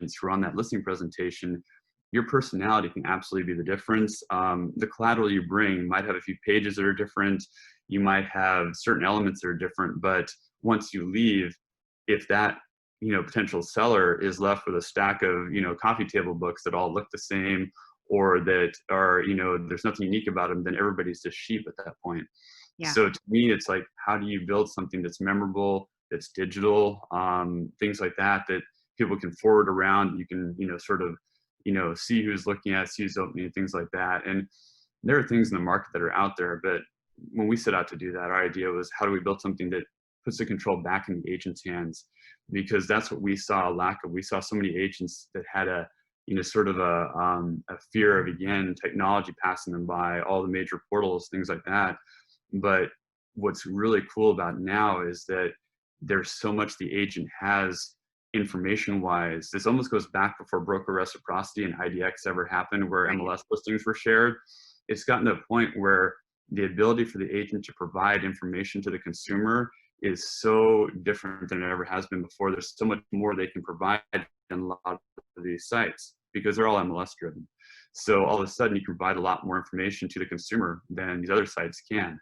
who are on that listing presentation, your personality can absolutely be the difference. The collateral you bring might have a few pages that are different. You might have certain elements that are different, but once you leave, if that potential seller is left with a stack of coffee table books that all look the same, or that are there's nothing unique about them, then everybody's just sheep at that point. Yeah. So to me, it's like, how do you build something that's memorable, that's digital, things like that, that people can forward around. You can sort of see who's looking at, see who's opening, things like that. And there are things in the market that are out there, but when we set out to do that, our idea was, how do we build something that puts the control back in the agent's hands? Because that's what we saw a lack of. We saw so many agents that had a sort of a fear of, again, technology passing them by, all the major portals, things like that. But what's really cool about now is that there's so much the agent has information wise. This almost goes back before broker reciprocity and IDX ever happened, where Right. MLS listings were shared. It's gotten to a point where the ability for the agent to provide information to the consumer is so different than it ever has been before. There's so much more they can provide in a lot of these sites because they're all MLS driven. So all of a sudden you can provide a lot more information to the consumer than these other sites can.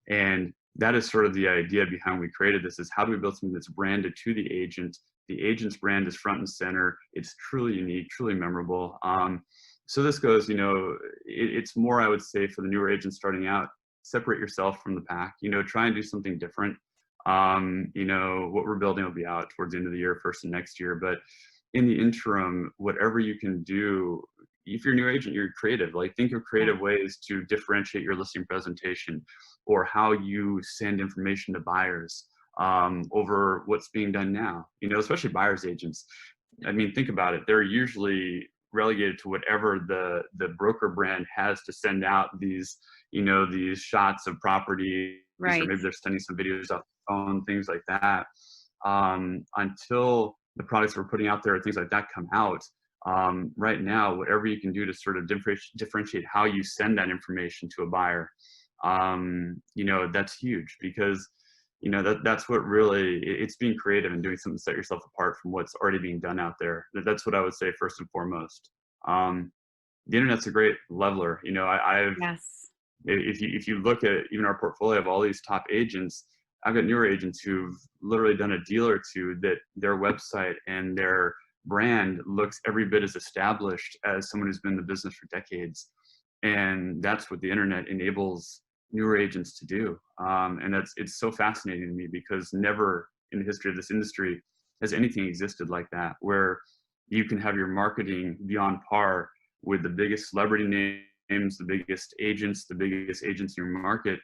And that is sort of the idea behind we created this, is how do we build something that's branded to the agent? The agent's brand is front and center. It's truly unique, truly memorable. So this goes, it's more, I would say, for the newer agents starting out, separate yourself from the pack, try and do something different. What we're building will be out towards the end of the year, first of next year. But in the interim, whatever you can do, if you're a new agent, you're creative. Like, think of creative ways to differentiate your listing presentation, or how you send information to buyers over what's being done now, especially buyer's agents. I mean, think about it. They're usually relegated to whatever the broker brand has to send out these, these shots of property, Right. or maybe they're sending some videos off the phone, things like that. Until the products we're putting out there, things like that, come out. Right now, whatever you can do to sort of differentiate how you send that information to a buyer, that's huge, because that's what really, it's being creative and doing something to set yourself apart from what's already being done out there. That's what I would say first and foremost. The internet's a great leveler. Yes. If you look at even our portfolio of all these top agents, I've got newer agents who've literally done a deal or two that their website and their brand looks every bit as established as someone who's been in the business for decades. And that's what the internet enables newer agents to do. And it's so fascinating to me, because never in the history of this industry has anything existed like that, where you can have your marketing be on par with the biggest celebrity names, the biggest agents in your market.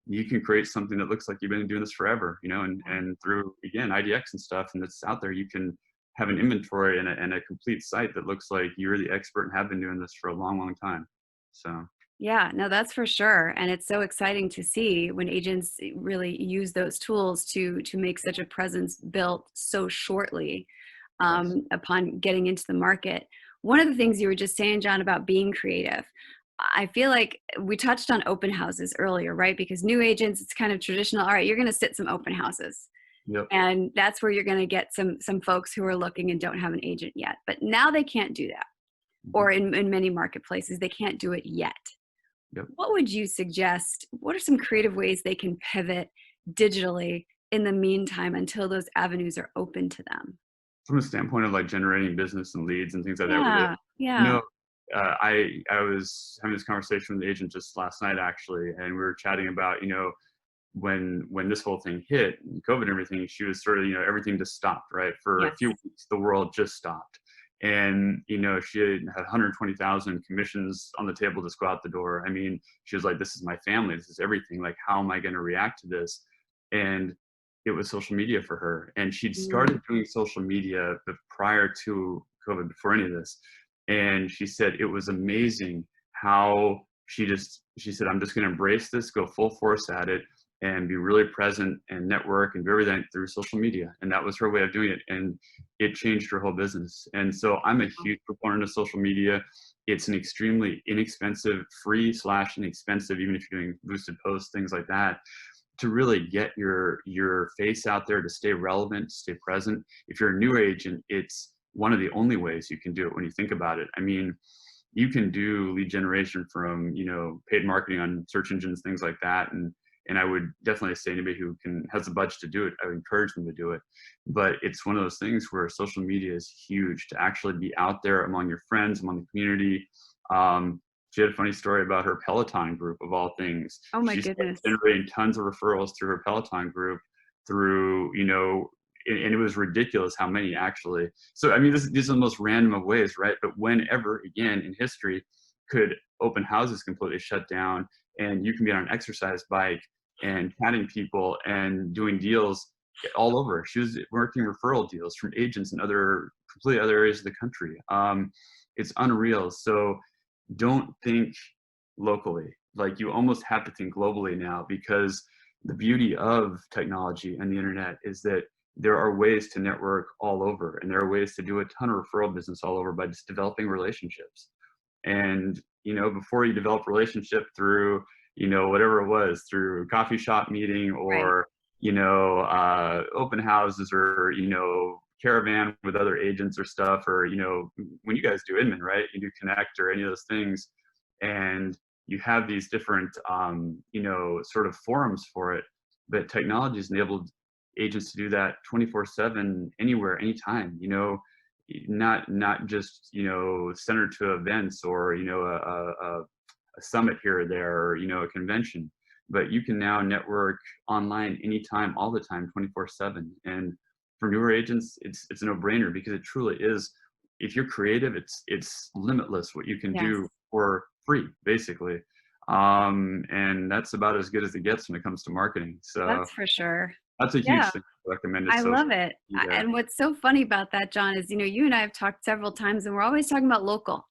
You can create something that looks like you've been doing this forever, and through, again, IDX and stuff, and that's out there, you can have an inventory and a complete site that looks like you're the expert and have been doing this for a long, long time. So. Yeah, no, that's for sure. And it's so exciting to see when agents really use those tools to make such a presence built so shortly upon getting into the market. One of the things you were just saying, John, about being creative, I feel like we touched on open houses earlier, right? Because new agents, it's kind of traditional. All right, you're going to sit some open houses. Yep. And that's where you're going to get some folks who are looking and don't have an agent yet. But now they can't do that. Or in many marketplaces, they can't do it yet. Yep. What would you suggest? What are some creative ways they can pivot digitally in the meantime until those avenues are open to them? From a standpoint of like generating business and leads and things like that with it, Yeah. I was having this conversation with the agent just last night, actually, and we were chatting about, when this whole thing hit, COVID and everything, she was sort of, everything just stopped, right? For a few weeks, the world just stopped. And, she had 120,000 commissions on the table just go out the door. I mean, she was like, this is my family. This is everything. Like, how am I going to react to this? And it was social media for her. And she'd started doing social media prior to COVID, before any of this. And she said, it was amazing how she said, I'm just going to embrace this, go full force at it, and be really present and network and do everything through social media. And that was her way of doing it. And it changed her whole business. And so I'm a huge proponent of social media. It's an extremely inexpensive, free/inexpensive, even if you're doing boosted posts, things like that, to really get your face out there, to stay relevant, to stay present. If you're a new agent, it's one of the only ways you can do it when you think about it. I mean, you can do lead generation from, paid marketing on search engines, things like that. And I would definitely say anybody who has the budget to do it, I would encourage them to do it. But it's one of those things where social media is huge to actually be out there among your friends, among the community. She had a funny story about her Peloton group of all things. Oh my She started goodness. generating tons of referrals through her Peloton group through, and it was ridiculous how many actually. So, I mean, these are the most random of ways, right? But whenever, again, in history, could open houses completely shut down and you can be on an exercise bike and chatting people and doing deals all over. She was working referral deals from agents in completely other areas of the country. It's unreal. So don't think locally. Like, you almost have to think globally now, because the beauty of technology and the internet is that there are ways to network all over, and there are ways to do a ton of referral business all over by just developing relationships. And, before you develop relationship through, whatever it was, through a coffee shop meeting Right. or, open houses or, caravan with other agents or stuff, or, when you guys do Inman, right? You do Connect or any of those things. And you have these different, sort of forums for it. But technology has enabled agents to do that 24/7, anywhere, anytime, not just, centered to events or, a summit here or there, or, a convention. But you can now network online anytime, all the time, 24/7. And for newer agents, it's a no-brainer, because it truly is. If you're creative, it's limitless what you can do Yes, for free, basically. And that's about as good as it gets when it comes to marketing. So that's for sure. that's a huge Yeah, thing I recommend, is I love social it. media. And what's so funny about that, John, is, you and I have talked several times and we're always talking about local.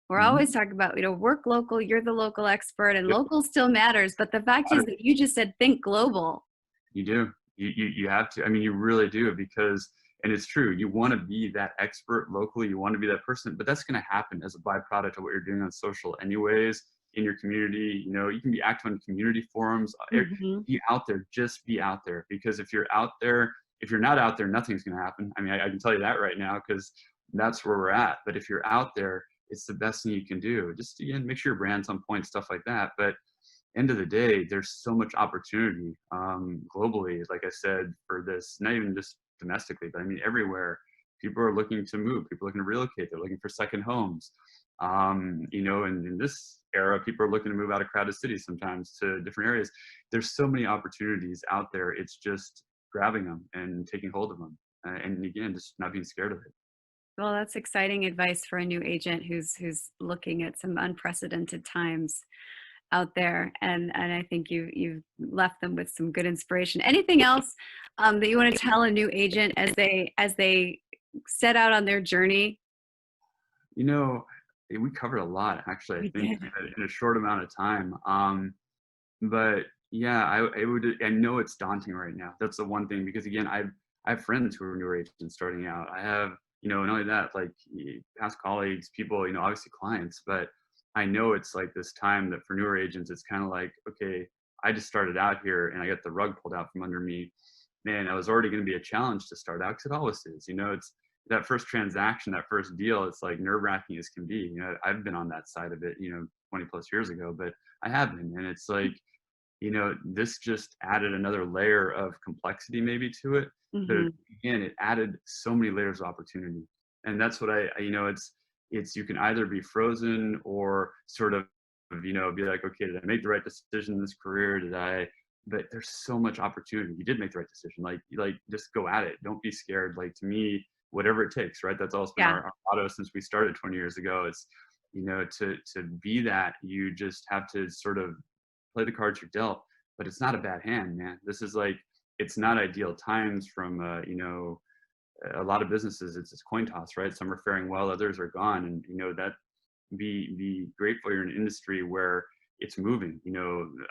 We're Mhm. always talking about, work local, you're the local expert, and Yep. local still matters. But the fact is that you just said think global. You do. You have to. I mean, you really do, because, and it's true. You want to be that expert locally. You want to be that person, but that's going to happen as a byproduct of what you're doing on social, anyways. In your community, you can be active on community forums. Hmm. Be out there. Just be out there, because if you're out there, if you're not out there, nothing's going to happen. I mean, I can tell you that right now, because that's where we're at. But if you're out there, it's the best thing you can do. Just, again, make sure your brand's on point, stuff like that. But end of the day, there's so much opportunity, globally, like I said, for this, not even just domestically, but I mean everywhere. People are looking to move, people are looking to relocate, they're looking for second homes. And in this era, people are looking to move out of crowded cities sometimes to different areas. There's so many opportunities out there. It's just grabbing them and taking hold of them. And again, just not being scared of it. Well, that's exciting advice for a new agent who's looking at some unprecedented times out there, and I think you've left them with some good inspiration. Anything else that you want to tell a new agent as they set out on their journey? You know, we covered a lot, actually, I We think, did. in a short amount of time. But yeah, I know it's daunting right now. That's the one thing, because again, I have friends who are newer agents starting out. I have, not only that, like, past colleagues, people, obviously clients. But I know it's like this time that for newer agents, it's kind of like, okay, I just started out here and I got the rug pulled out from under me. Man, I was already going to be a challenge to start out, because it always is. It's that first transaction, that first deal. It's like nerve wracking as can be. I've been on that side of it, 20 plus years ago, but I have been, and it's like, this just added another layer of complexity maybe to it. But Hmm. again, it added so many layers of opportunity. And that's what it's you can either be frozen or sort of, be like, okay, did I make the right decision in this career? But there's so much opportunity. You did make the right decision. Like just go at it. Don't be scared. Like, to me, whatever it takes, right? That's always been Yeah. our motto since we started 20 years ago. It's, to be that, you just have to sort of play the cards you're dealt. But it's not a bad hand, man. This is like, it's not ideal times from, a lot of businesses. It's coin toss, right? Some are faring well, others are gone. And, that, be grateful you're in an industry where it's moving.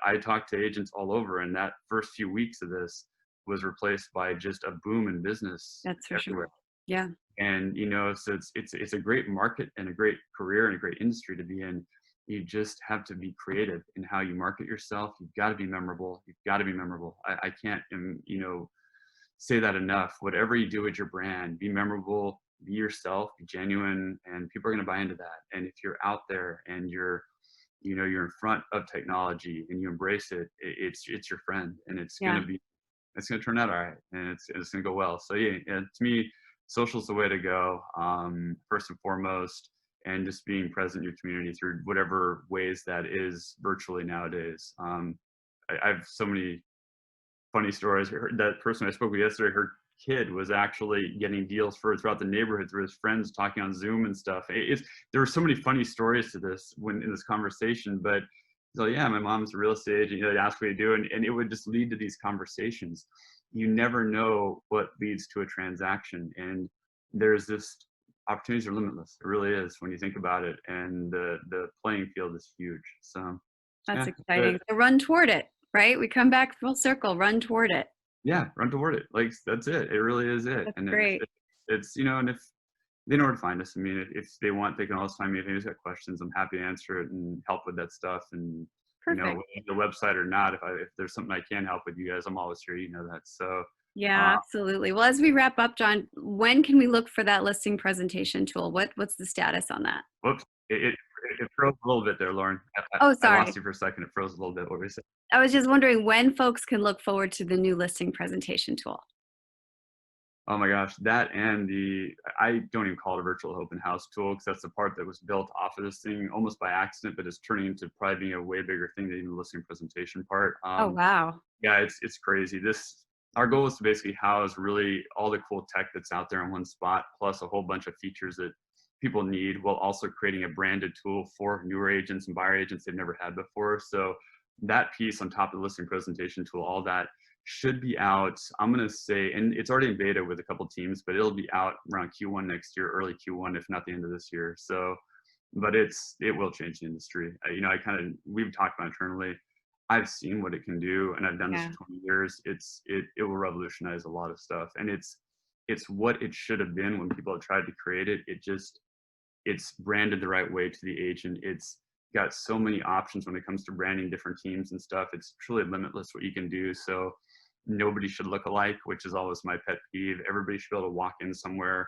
I talked to agents all over, and that first few weeks of this was replaced by just a boom in business That's for sure. everywhere. Yeah. And so it's a great market and a great career and a great industry to be in. You just have to be creative in how you market yourself. You've got to be memorable. You've got to be memorable. I can't say that enough. Whatever you do with your brand, be memorable, be yourself, be genuine, and people are going to buy into that. And if you're out there and you're in front of technology and you embrace it, it's your friend, and Yeah, it's going to turn out all right, and it's going to go well. So yeah, to me, social's the way to go, first and foremost, and just being present in your community through whatever ways that is virtually nowadays. I have so many funny stories. That person I spoke with yesterday, her kid was actually getting deals throughout the neighborhood through his friends talking on Zoom and stuff. There were so many funny stories to this when in this conversation, but so yeah, my mom's a real estate agent. They'd ask what you do, and it would just lead to these conversations. You never know what leads to a transaction, and there's just opportunities are limitless. It really is when you think about it, and the playing field is huge. So that's yeah, but exciting. So run toward it, right? We come back full circle, run toward it. yeah, run toward it. Like that's it. It really is it. That's And great. it's and if they know where to find us. I mean, if they want, they can always find me. If anybody's got questions, I'm happy to answer it and help with that stuff. And Perfect. the website or not, if there's something I can help with, you guys, I'm always here. You know that. So, Yeah, uh, absolutely. Well, as we wrap up, John, when can we look for that listing presentation tool? What's the status on that? whoops, it froze a little bit there, Lauren. Oh, I lost sorry. you for a second. It froze a little bit. What were you saying? I was just wondering when folks can look forward to the new listing presentation tool. Oh my gosh, that and I don't even call it a virtual open house tool because that's the part that was built off of this thing almost by accident, but it's turning into probably being a way bigger thing than even the listing presentation part. Oh, wow. Yeah, it's crazy. Our goal is to basically house really all the cool tech that's out there in one spot, plus a whole bunch of features that people need, while also creating a branded tool for newer agents and buyer agents they've never had before. So that piece on top of the listing presentation tool, all that should be out. I'm gonna say, and it's already in beta with a couple teams, but it'll be out around Q1 next year, early Q1, if not the end of this year. So, but it will change the industry. We've talked about internally. I've seen what it can do, and I've done this Yeah. for 20 years. It will revolutionize a lot of stuff, and it's what it should have been when people have tried to create it. It's branded the right way to the agent. It's got so many options when it comes to branding different teams and stuff. It's truly limitless what you can do. So nobody should look alike, which is always my pet peeve. Everybody should be able to walk in somewhere.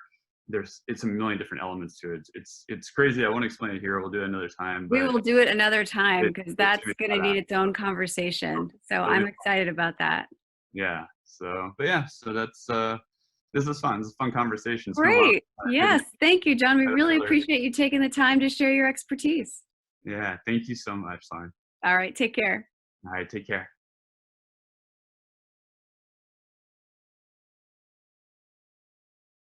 It's a million different elements to it. It's crazy. I won't explain it here. We'll do it another time, We but will do it another time because it's that's gonna going be to need badass. its own conversation. So It'll be I'm excited about that. yeah. So, but yeah, so this is fun. This is a fun conversation. It's been a while. Great. Yes. Thank you, John. We really Another- appreciate you taking the time to share your expertise. Yeah. Thank you so much, Lauren. All right. Take care. All right. Take care.